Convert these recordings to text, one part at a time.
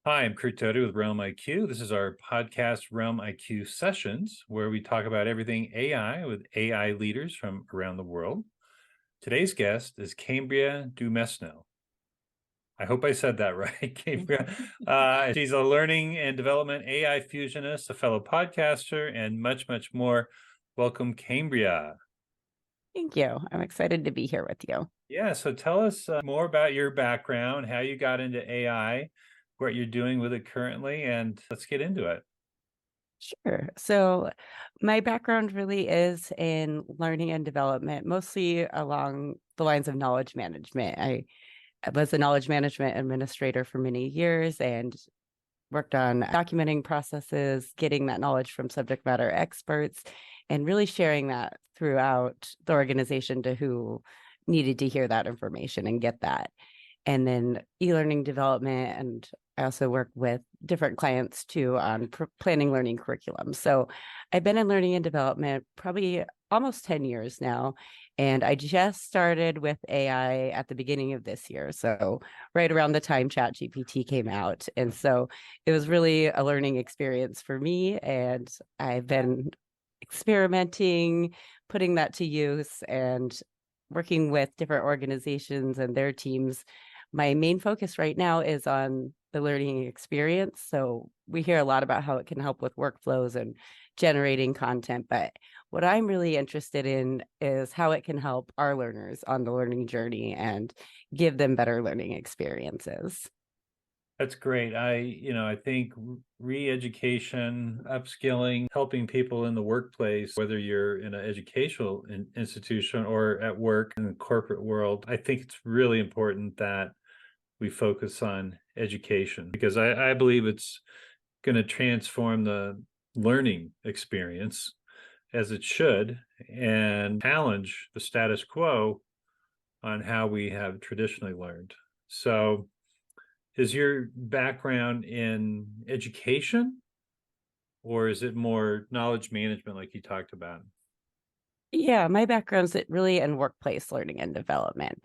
Hi, I'm Curt Doty with RealmIQ. This is our podcast, RealmIQ Sessions, where we talk about everything AI with AI leaders from around the world. Today's guest is Kambria Dumesnil. I hope I said that right, Kambria. She's a learning and development AI fusionist, a fellow podcaster, and much, much more. Welcome, Kambria. Thank you. I'm excited to be here with you. Yeah, so tell us more about your background, how you got into AI, what you're doing with it currently, and let's get into it. Sure. So, my background really is in learning and development, mostly along the lines of knowledge management. I was a knowledge management administrator for many years and worked on documenting processes, getting that knowledge from subject matter experts, and really sharing that throughout the organization to who needed to hear that information and get that. And then e-learning development. And I also work with different clients too on planning learning curriculum. So I've been in learning and development probably almost 10 years now. And I just started with AI at the beginning of this year. So right around the time ChatGPT came out. And so it was really a learning experience for me. And I've been experimenting, putting that to use, and working with different organizations and their teams. My main focus right now is on the learning experience. So we hear a lot about how it can help with workflows and generating content, but what I'm really interested in is how it can help our learners on the learning journey and give them better learning experiences. That's great. I think re-education, upskilling, helping people in the workplace, whether you're in an educational institution or at work in the corporate world, I think it's really important that we focus on education because I believe it's going to transform the learning experience as it should and challenge the status quo on how we have traditionally learned. So, is your background in education or is it more knowledge management like you talked about? Yeah, my background's really in workplace learning and development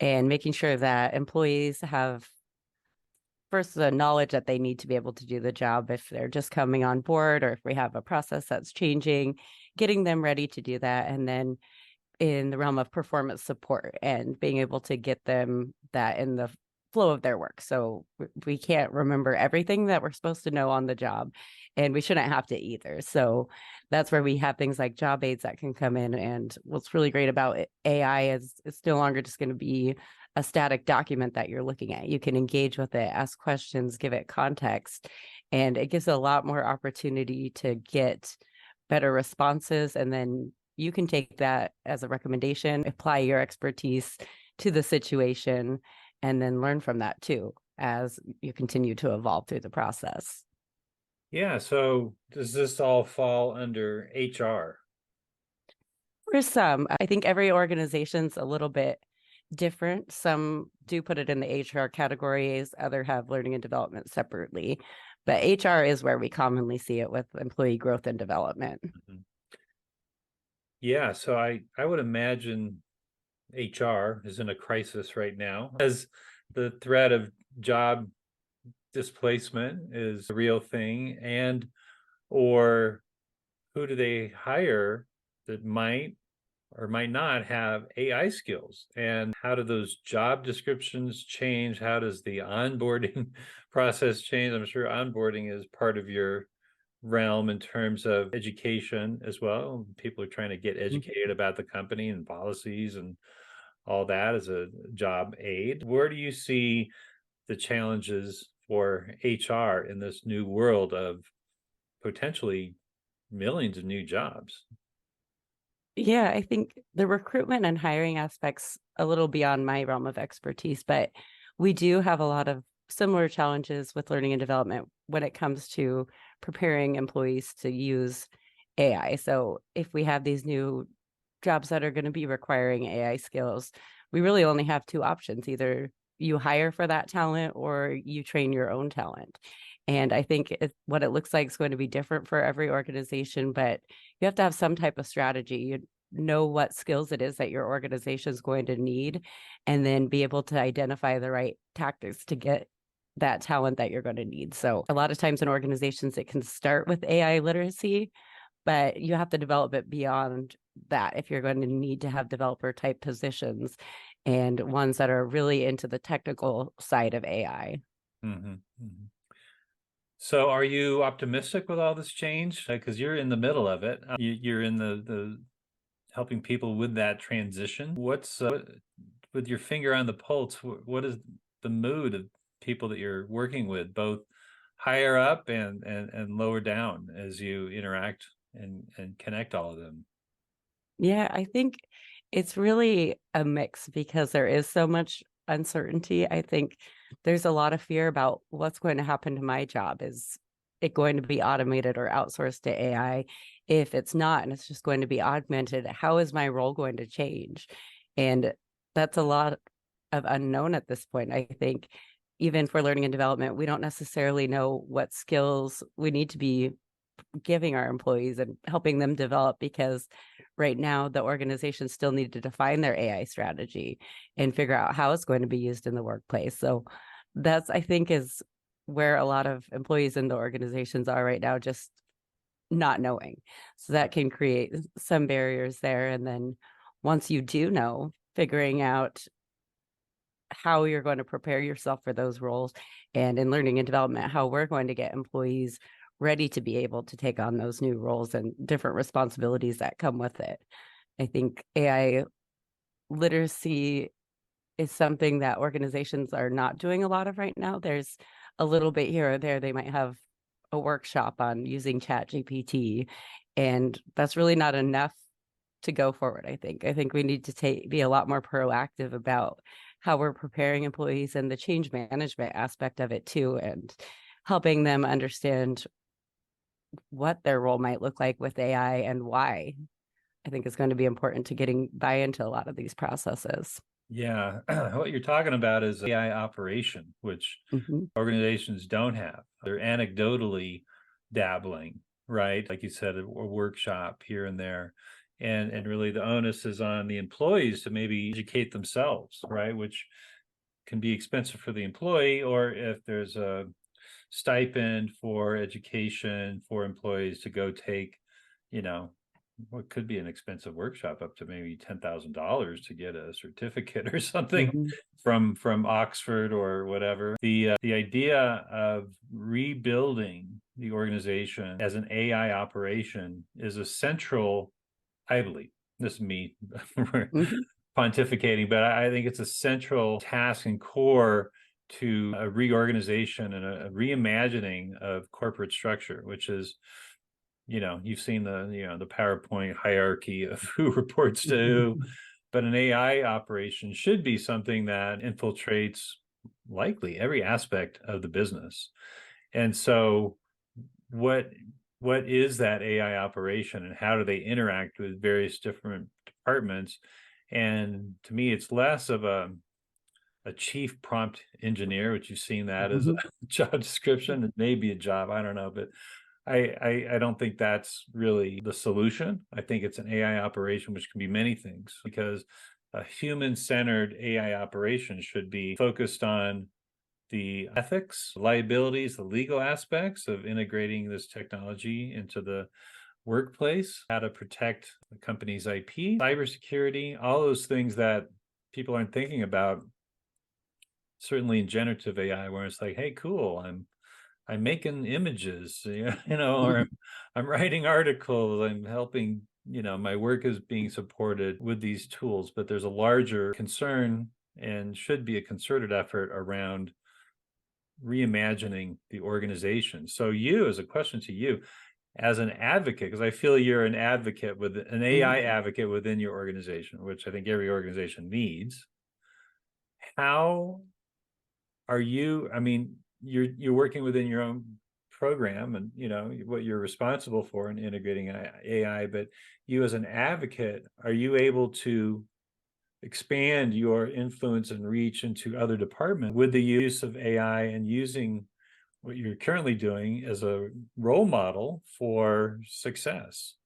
and making sure that employees have first the knowledge that they need to be able to do the job if they're just coming on board or if we have a process that's changing, getting them ready to do that. And then in the realm of performance support and being able to get them that in the flow of their work. So we can't remember everything that we're supposed to know on the job, and we shouldn't have to either. So that's where we have things like job aids that can come in. And what's really great about AI is it's no longer just going to be a static document that you're looking at. You can engage with it, ask questions, give it context, and it gives a lot more opportunity to get better responses. And then you can take that as a recommendation, apply your expertise to the situation, and then learn from that too as you continue to evolve through the process. Yeah, so does this all fall under HR? For some, I think every organization's a little bit different. Some do put it in the HR categories, other have learning and development separately. But HR is where we commonly see it with employee growth and development. Mhm. Yeah, so I would imagine HR is in a crisis right now as the threat of job displacement is a real thing, and or who do they hire that might or might not have AI skills? And how do those job descriptions change? How does the onboarding process change? I'm sure onboarding is part of your realm in terms of education as well. People are trying to get educated about the company and policies and all that as a job aid. Where do you see the challenges for HR in this new world of potentially millions of new jobs? Yeah, I think the recruitment and hiring aspects a little beyond my realm of expertise, but we do have a lot of similar challenges with learning and development when it comes to preparing employees to use AI. So if we have these new jobs that are going to be requiring AI skills, we really only have two options. Either you hire for that talent or you train your own talent. And I think what it looks like is going to be different for every organization, but you have to have some type of strategy. You know what skills it is that your organization is going to need, and then be able to identify the right tactics to get that talent that you're going to need. So a lot of times in organizations, it can start with AI literacy, but you have to develop it beyond that if you're going to need to have developer type positions and ones that are really into the technical side of AI. Mhm, mhm. So are you optimistic with all this change? Because you're in the middle of it. You're in the helping people with that transition. What's with your finger on the pulse? What is the mood of people that you're working with, both higher up and lower down, as you interact and connect all of them? Yeah, I think it's really a mix because there is so much uncertainty. I think there's a lot of fear about what's going to happen to my job. Is it going to be automated or outsourced to AI? If it's not, and it's just going to be augmented, how is my role going to change? And that's a lot of unknown at this point. I think even for learning and development, we don't necessarily know what skills we need to be giving our employees and helping them develop, because right now the organization still need to define their AI strategy and figure out how it's going to be used in the workplace. So that's, I think, is where a lot of employees in the organizations are right now, just not knowing. So that can create some barriers there. And then once you do know, figuring out how you're going to prepare yourself for those roles, and in learning and development, how we're going to get employees ready to be able to take on those new roles and different responsibilities that come with it. I think AI literacy is something that organizations are not doing a lot of right now. There's a little bit here or there. They might have a workshop on using Chat GPT, and that's really not enough to go forward. I think we need to be a lot more proactive about how we're preparing employees and the change management aspect of it too, and helping them understand what their role might look like with AI and why. I think is going to be important to getting buy into a lot of these processes. Yeah, what you're talking about is AI operation, which Mhm. organizations don't have. They're anecdotally dabbling, right? Like you said, a workshop here and there. And really the onus is on the employees to maybe educate themselves, right? Which can be expensive for the employee, or if there's a stipend for education for employees to go take, you know, what could be an expensive workshop up to maybe $10,000 to get a certificate or something Mhm. from Oxford or whatever. The idea of rebuilding the organization as an AI operation is a central, I believe, this is me Mhm. pontificating, but I think it's a central task and core to a reorganization and a reimagining of corporate structure, which is, you've seen the PowerPoint hierarchy of who reports to who, Mhm. but an AI operation should be something that infiltrates likely every aspect of the business. And so what what is that AI operation and how do they interact with various different departments? And to me, it's less of a chief prompt engineer, which you've seen that as a Mhm. job description. It may be a job, I don't know, but I don't think that's really the solution. I think it's an AI operation, which can be many things, because a human-centered AI operation should be focused on the ethics, liabilities, the legal aspects of integrating this technology into the workplace, how to protect the company's IP, cybersecurity, all those things that people aren't thinking about, certainly in generative AI, where it's like, hey, cool, I'm making images, or I'm writing articles, I'm helping, my work is being supported with these tools, but there's a larger concern and should be a concerted effort around reimagining the organization. So you, as a question to you, as an advocate, because I feel you're an advocate with an AI Mhm. advocate within your organization, which I think every organization needs. How are you? I mean, you're working within your own program and what you're responsible for in integrating AI, but you as an advocate, are you able to expand your influence and reach into other departments with the use of AI and using what you're currently doing as a role model for success?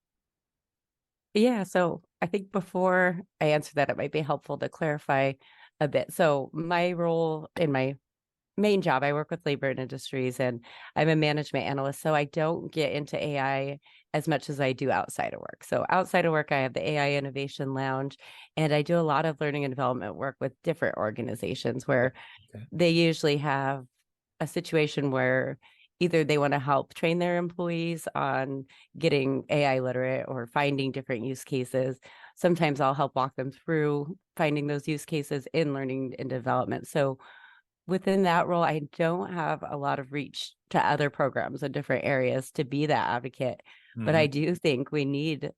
Yeah, so I think before I answer that, it might be helpful to clarify a bit. So my role in my main job. I work with labor and industries, and I'm a management analyst. So I don't get into AI as much as I do outside of work. So outside of work, I have the AI Innovation Lounge, and I do a lot of learning and development work with different organizations where Okay. they usually have a situation where either they want to help train their employees on getting AI literate or finding different use cases. Sometimes I'll help walk them through finding those use cases in learning and development. So within that role, I don't have a lot of reach to other programs in different areas to be that advocate. But I do think we need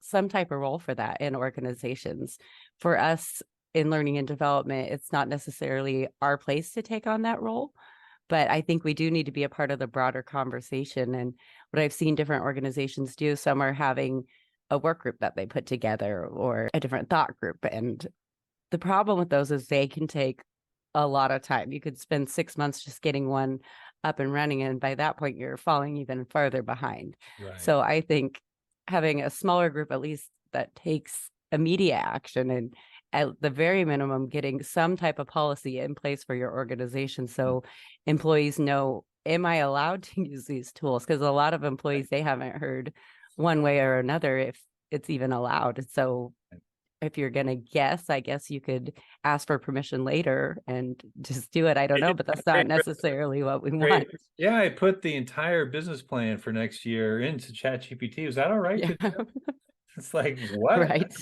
some type of role for that in organizations. For us in learning and development, it's not necessarily our place to take on that role, but I think we do need to be a part of the broader conversation. And what I've seen different organizations do, some are having a work group that they put together or a different thought group. And the problem with those is they can take a lot of time. You could spend 6 months just getting one up and running, and by that point, you're falling even further behind. Right. So I think having a smaller group, at least that takes immediate action, and at the very minimum, getting some type of policy in place for your organization so employees know, am I allowed to use these tools? Because a lot of employees, they haven't heard one way or another if it's even allowed. So if you're going to guess, I guess you could ask for permission later and just do it. I don't know, but that's not necessarily what we want. Yeah, I put the entire business plan for next year into ChatGPT. Is that all right? Yeah. It's like, what? Right.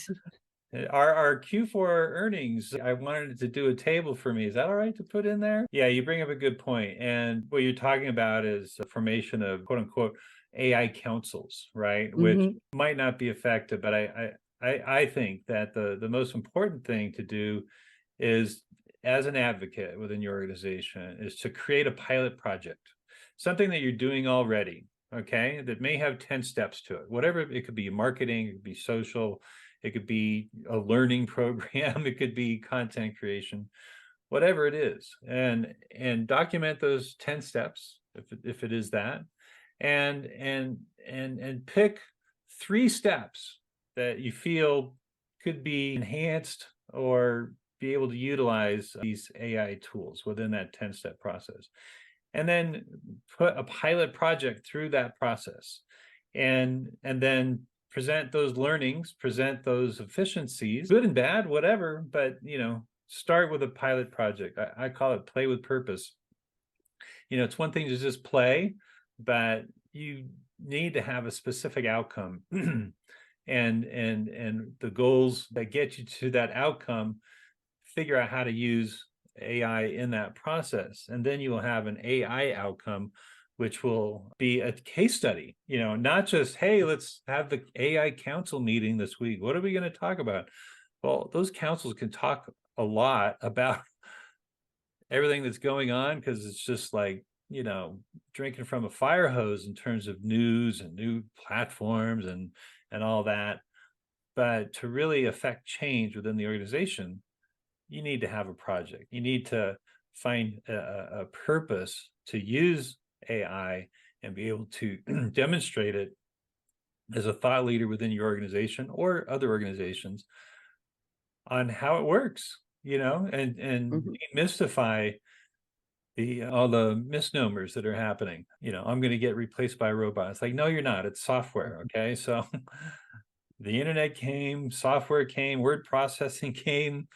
Our Q4 earnings, I wanted it to do a table for me. Is that all right to put in there? Yeah, you bring up a good point. And what you're talking about is the formation of quote unquote AI councils, right? Which might not be effective, but I think that the most important thing to do is, as an advocate within your organization, is to create a pilot project, something that you're doing already, okay, that may have 10 steps to it. Whatever, it could be marketing, it could be social, it could be a learning program, it could be content creation, whatever it is, and document those 10 steps if it is that, and pick 3 steps that you feel could be enhanced or be able to utilize these AI tools within that 10-step process. And then put a pilot project through that process, and then present those learnings, present those efficiencies, good and bad, whatever, but start with a pilot project. I call it play with purpose. It's one thing to just play, but you need to have a specific outcome and the goals that get you to that outcome, figure out how to use AI in that process, and then you will have an AI outcome, which will be a case study, not just, hey, let's have the AI council meeting this week. What are we going to talk about? Well, those councils can talk a lot about everything that's going on, because it's just like, drinking from a fire hose in terms of news and new platforms and all that. But to really affect change within the organization, you need to have a project. You need to find a purpose to use AI and be able to demonstrate it as a thought leader within your organization or other organizations on how it works, and demystify all the misnomers that are happening. I'm going to get replaced by a robot. It's like, no, you're not. It's software. Okay. So the internet came, software came, word processing came.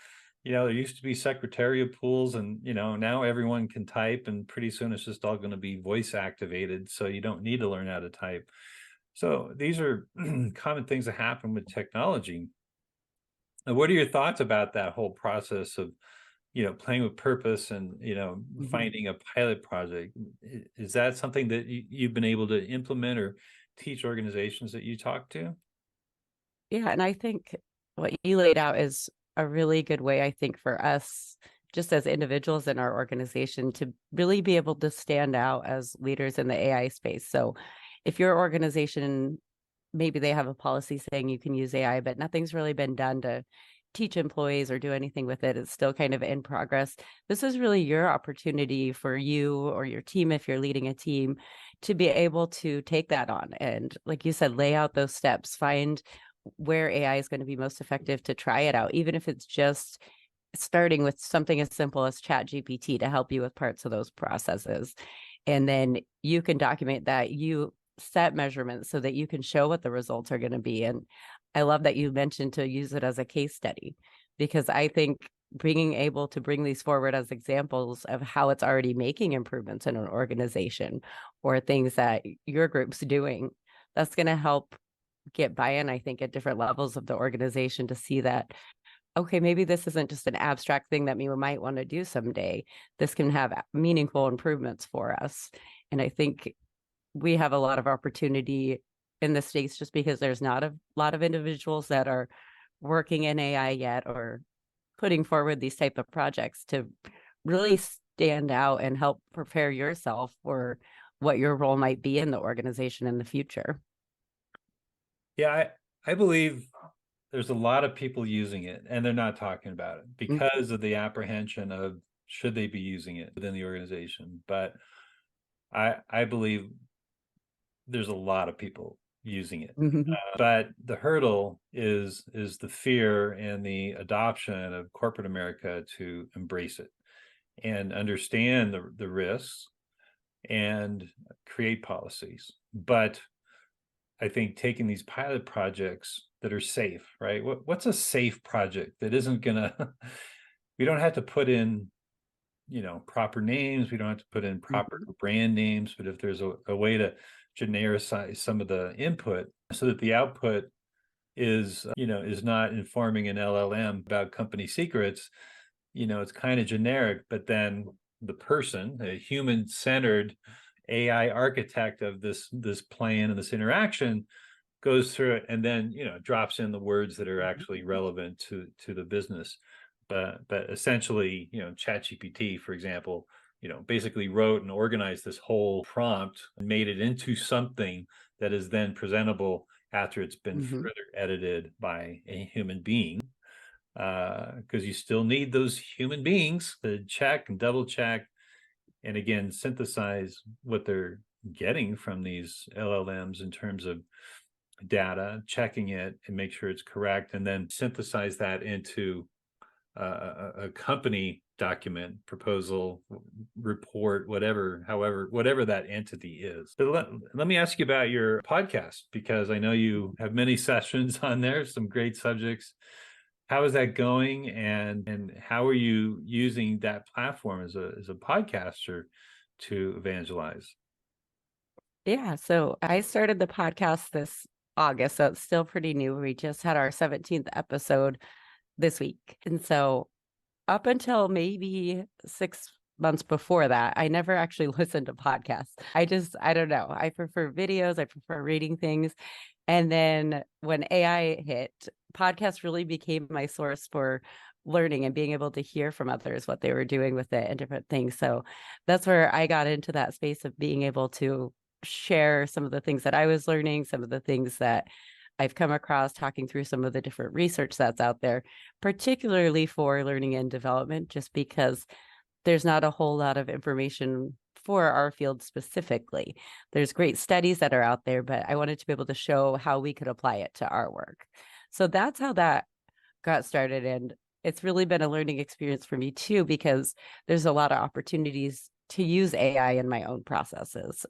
There used to be secretarial pools, and now everyone can type, and pretty soon it's just all going to be voice activated, so you don't need to learn how to type. So these are common things that happen with technology. And what are your thoughts about that whole process of playing with purpose and finding a pilot project? Is that something that you've been able to implement or teach organizations that you talk to? Yeah, and I think what you laid out is a really good way, I think, for us, just as individuals in our organization, to really be able to stand out as leaders in the AI space. So if your organization, maybe they have a policy saying you can use AI, but nothing's really been done to teach employees or do anything with it, it's still kind of in progress. This is really your opportunity for you or your team, if you're leading a team, to be able to take that on. And like you said, lay out those steps, find where AI is going to be most effective to try it out, even if it's just starting with something as simple as ChatGPT to help you with parts of those processes. And then you can document that, you set measurements so that you can show what the results are going to be. And I love that you mentioned to use it as a case study, because I think being able to bring these forward as examples of how it's already making improvements in an organization or things that your group's doing, that's going to help get buy-in, I think, at different levels of the organization to see that, okay, maybe this isn't just an abstract thing that we might want to do someday. This can have meaningful improvements for us. And I think we have a lot of opportunity in the States just because there's not a lot of individuals that are working in AI yet or putting forward these type of projects to really stand out and help prepare yourself for what your role might be in the organization in the future. Yeah, I believe there's a lot of people using it and they're not talking about it because of the apprehension of should they be using it within the organization. But I believe there's a lot of people using it. But the hurdle is the fear and the adoption of corporate America to embrace it and understand the risks and create policies. But I think taking these pilot projects that are safe, right? What's a safe project that isn't gonna, we don't have to put in, proper names. We don't have to put in proper brand names, but if there's a way to genericize some of the input so that the output is, is not informing an LLM about company secrets, it's kind of generic, but then the person, a human-centered AI architect of this plan and this interaction goes through it and then drops in the words that are actually relevant to the business. But essentially, ChatGPT, for example, basically wrote and organized this whole prompt and made it into something that is then presentable after it's been further edited by a human being. Because you still need those human beings to check and double check and again synthesize what they're getting from these LLMs in terms of data, checking it and make sure it's correct, and then synthesize that into a company document, proposal, report, whatever that entity is. But let me ask you about your podcast, because I know you have many sessions on there, some great subjects. How is that going, and how are you using that platform as a podcaster to evangelize? Yeah, so I started the podcast this August, so it's still pretty new. We just had our 17th episode this week. And so up until maybe 6 months before that, I never actually listened to podcasts. I don't know. I prefer videos. I prefer reading things. And then when AI hit, podcasts really became my source for learning and being able to hear from others what they were doing with it and different things. So that's where I got into that space of being able to share some of the things that I was learning, some of the things that I've come across, talking through some of the different research that's out there, particularly for learning and development, just because there's not a whole lot of information for our field specifically. There's great studies that are out there, but I wanted to be able to show how we could apply it to our work. So that's how that got started. And it's really been a learning experience for me too, because there's a lot of opportunities to use AI in my own processes,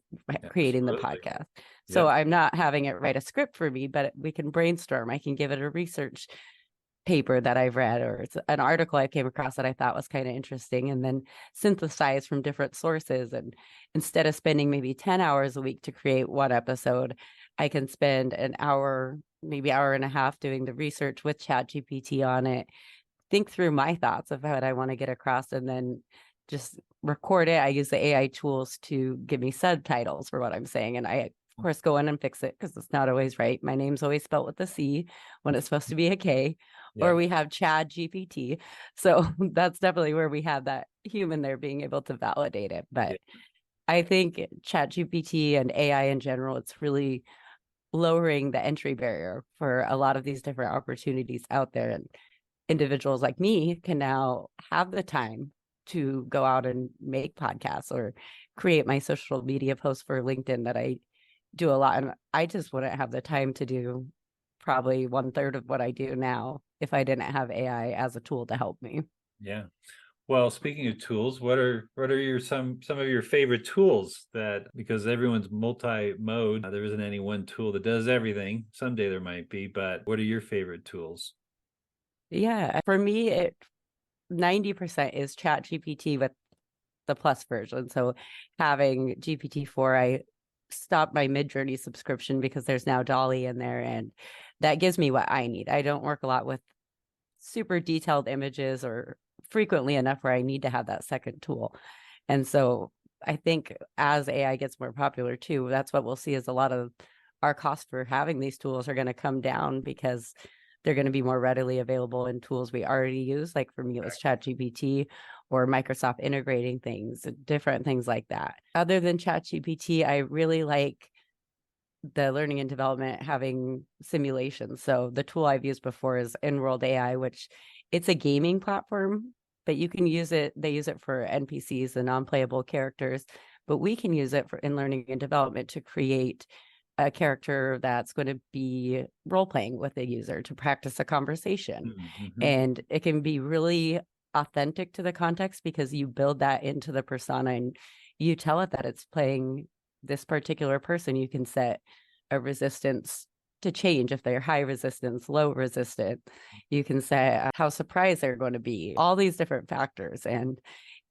creating the podcast. So I'm not having it write a script for me, but we can brainstorm. I can give it a research paper that I've read, or it's an article I came across that I thought was kind of interesting, and then synthesize from different sources. And instead of spending maybe 10 hours a week to create one episode, I can spend an hour, maybe hour and a half doing the research with ChatGPT on it, think through my thoughts of what I want to get across, and then just record it. I use the AI tools to give me subtitles for what I'm saying. And I, of course, go in and fix it because it's not always right. My name's always spelled with a C when it's supposed to be a K, or we have Chad GPT. So that's definitely where we have that human there being able to validate it. But I think Chat GPT and AI in general, it's really lowering the entry barrier for a lot of these different opportunities out there. And individuals like me can now have the time to go out and make podcasts or create my social media posts for LinkedIn that I do a lot. And I just wouldn't have the time to do probably 1/3 of what I do now if I didn't have AI as a tool to help me. Yeah. Well, speaking of tools, what are your some of your favorite tools that, because everyone's multi-mode, there isn't any one tool that does everything. Someday there might be, but what are your favorite tools? Yeah, for me, it 90% is Chat GPT with the plus version. So having GPT-4, I stopped my mid-journey subscription because there's now DALL-E in there, and that gives me what I need. I don't work a lot with super detailed images or frequently enough where I need to have that second tool. And so I think as AI gets more popular too, that's what we'll see is a lot of our costs for having these tools are going to come down because they're going to be more readily available in tools we already use. Like for me, it was ChatGPT or Microsoft integrating things, different things like that. Other than ChatGPT, I really like the learning and development having simulations. So the tool I've used before is Enrolled AI, which it's a gaming platform, but you can use it. They use it for NPCs, the non-playable characters, but we can use it for in learning and development to create a character that's going to be role playing with the user to practice a conversation. Mm-hmm. And it can be really authentic to the context because you build that into the persona and you tell it that it's playing this particular person. You can set a resistance to change if they're high resistance, low resistant. You can set how surprised they're going to be, all these different factors. And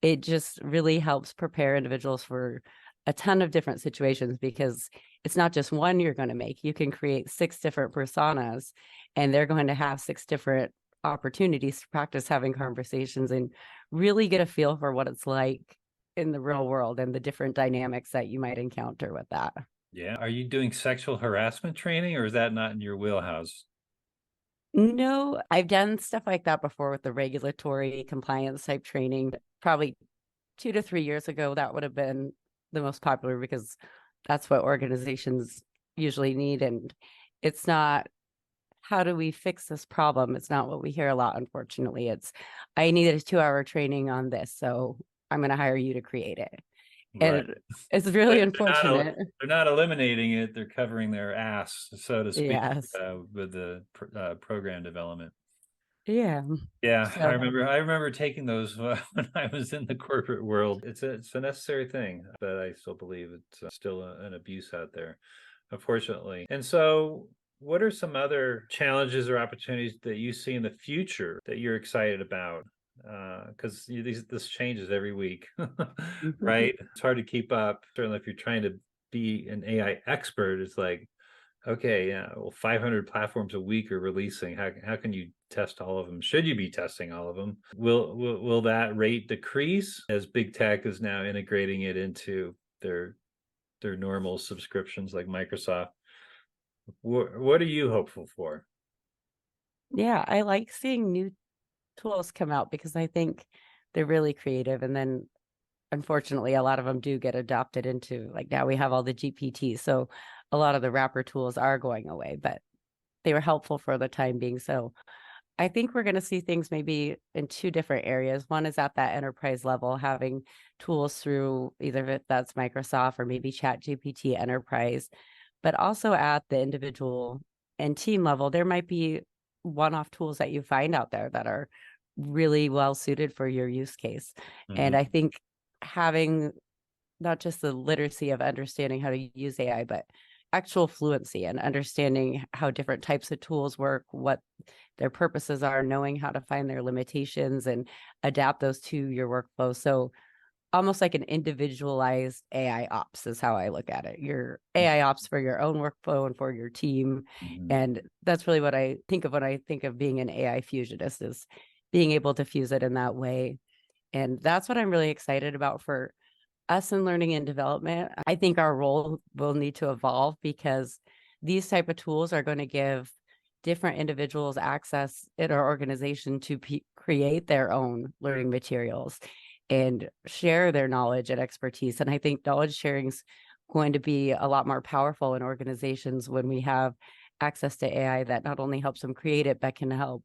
it just really helps prepare individuals for a ton of different situations because it's not just one you're going to make. You can create 6 different personas and they're going to have 6 different opportunities to practice having conversations and really get a feel for what it's like in the real world and the different dynamics that you might encounter with that. Yeah. Are you doing sexual harassment training, or is that not in your wheelhouse? No, I've done stuff like that before with the regulatory compliance type training. Probably 2 to 3 years ago, that would have been the most popular because that's what organizations usually need. And it's not, how do we fix this problem? It's not what we hear a lot, unfortunately. It's, I needed a 2-hour training on this, so I'm going to hire you to create it. Right. And it's really unfortunate. They're not eliminating it. They're covering their ass, so to speak, Yes. with the program development. Yeah. Yeah, So, I remember taking those when I was in the corporate world. It's a necessary thing, but I still believe it's still an abuse out there, unfortunately. And so, what are some other challenges or opportunities that you see in the future that you're excited about? Because this changes every week, right? It's hard to keep up. Certainly, if you're trying to be an AI expert, it's like, okay, yeah, well, 500 platforms a week are releasing. How can you test all of them? Should you be testing all of them? Will that rate decrease as big tech is now integrating it into their normal subscriptions like Microsoft? What are you hopeful for? yeah, I like seeing new tools come out because I think they're really creative. And then unfortunately, a lot of them do get adopted into like now we have all the GPTs. So a lot of the wrapper tools are going away, but they were helpful for the time being. So I think we're going to see things maybe in 2 different areas. One is at that enterprise level, having tools through either if that's Microsoft or maybe Chat GPT Enterprise, but also at the individual and team level, there might be one-off tools that you find out there that are really well suited for your use case. And I Mhm. think having not just the literacy of understanding how to use AI, but actual fluency and understanding how different types of tools work, what their purposes are, knowing how to find their limitations and adapt those to your workflow. So almost like an individualized AI ops is how I look at it. Your AI ops for your own workflow and for your team. Mhm. And that's really what I think of when I think of being an AI fusionist is being able to fuse it in that way. And that's what I'm really excited about for us in learning and development. I think our role will need to evolve because these type of tools are going to give different individuals access in our organization to create their own learning materials and share their knowledge and expertise. And I think knowledge sharing is going to be a lot more powerful in organizations when we have access to AI that not only helps them create it, but can help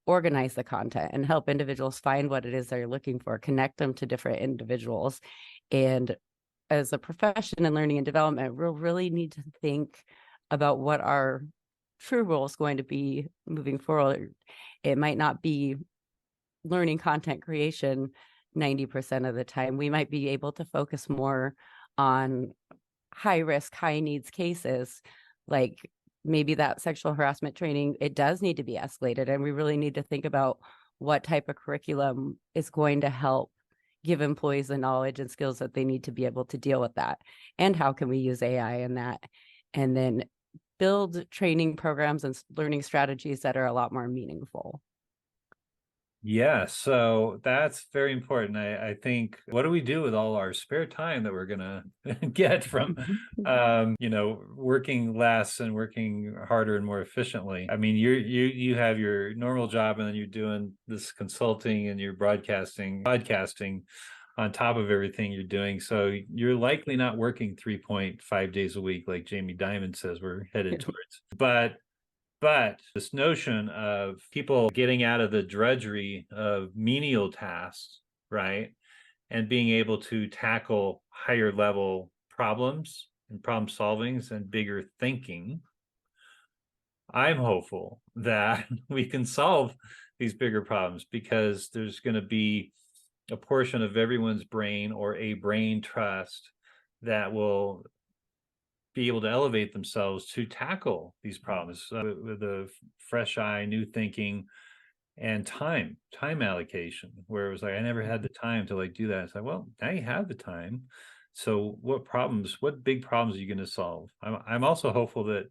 organize the content and help individuals find what it is they're looking for, connect them to different individuals. And as a profession in learning and development, we'll really need to think about what our true role is going to be moving forward. It might not be learning content creation 90% of the time. We might be able to focus more on high risk, high needs cases, like maybe that sexual harassment training, it does need to be escalated. And we really need to think about what type of curriculum is going to help give employees the knowledge and skills that they need to be able to deal with that. And how can we use AI in that? And then build training programs and learning strategies that are a lot more meaningful. Yeah, so that's very important. I think, what do we do with all our spare time that we're gonna get from working less and working harder and more efficiently? I mean, you have your normal job, and then you're doing this consulting and you're podcasting on top of everything you're doing. So you're likely not working 3.5 days a week like Jamie Dimon says we're headed towards. But this notion of people getting out of the drudgery of menial tasks, right? And being able to tackle higher level problems and problem solvings and bigger thinking, I'm hopeful that we can solve these bigger problems, because there's going to be a portion of everyone's brain, or a brain trust, that will be able to elevate themselves to tackle these problems with a fresh eye, new thinking, and time allocation, where it was like, I never had the time to do that. It's like, well, now you have the time. So what big problems are you going to solve? I'm also hopeful that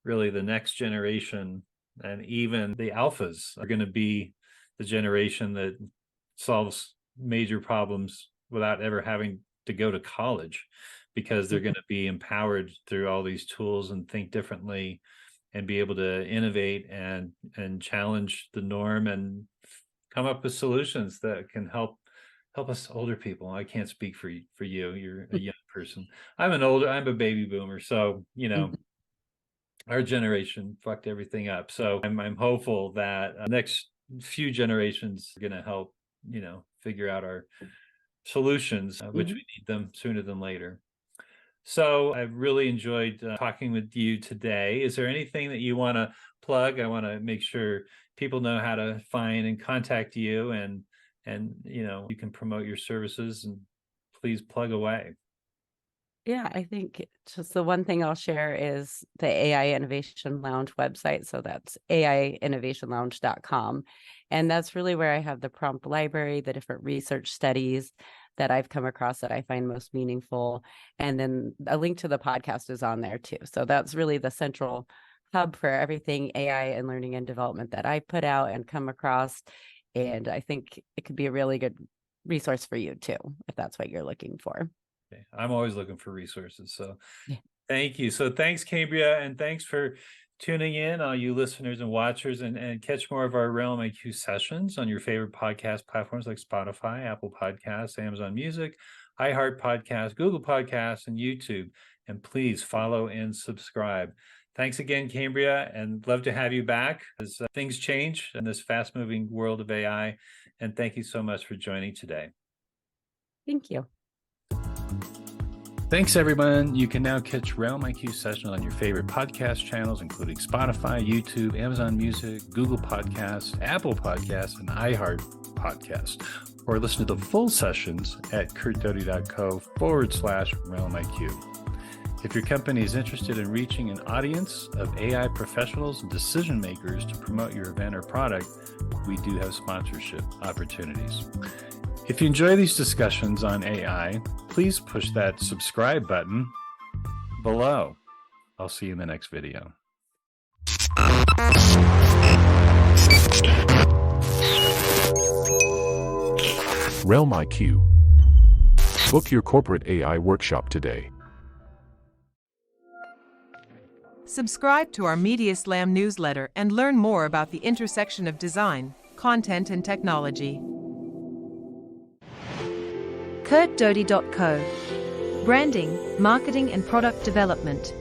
really the next generation, and even the alphas, are going to be the generation that solves major problems without ever having to go to college, because they're going to be empowered through all these tools and think differently and be able to innovate and challenge the norm and come up with solutions that can help us older people. I can't speak for you. You're a young person. I'm a baby boomer. So, our generation fucked everything up. So I'm hopeful that next few generations are going to help, figure out our solutions, which we need them sooner than later. So I've really enjoyed talking with you today. Is there anything that you want to plug? I want to make sure people know how to find and contact you, and you can promote your services, and please plug away. Yeah, I think just the one thing I'll share is the AI Innovation Lounge website. So that's aiinnovationlounge.com. And that's really where I have the prompt library, the different research studies that I've come across that I find most meaningful. And then a link to the podcast is on there too. So that's really the central hub for everything AI and learning and development that I put out and come across. And I think it could be a really good resource for you too, if that's what you're looking for. Okay. I'm always looking for resources. So yeah. Thank you. So thanks, Kambria, and thanks for tuning in, all you listeners and watchers, and catch more of our RealmIQ sessions on your favorite podcast platforms like Spotify, Apple Podcasts, Amazon Music, iHeart Podcasts, Google Podcasts, and YouTube. And please follow and subscribe. Thanks again, Kambria, and love to have you back as things change in this fast-moving world of AI. And thank you so much for joining today. Thank you. Thanks, everyone. You can now catch RealmIQ sessions on your favorite podcast channels, including Spotify, YouTube, Amazon Music, Google Podcasts, Apple Podcasts, and iHeart Podcasts. Or listen to the full sessions at curtdoty.co/RealmIQ. If your company is interested in reaching an audience of AI professionals and decision makers to promote your event or product, we do have sponsorship opportunities. If you enjoy these discussions on AI, please push that subscribe button below. I'll see you in the next video. RealmIQ. Book your corporate AI workshop today. Subscribe to our Media Slam newsletter and learn more about the intersection of design, content, and technology. CurtDoty.co. Branding, marketing, and product development.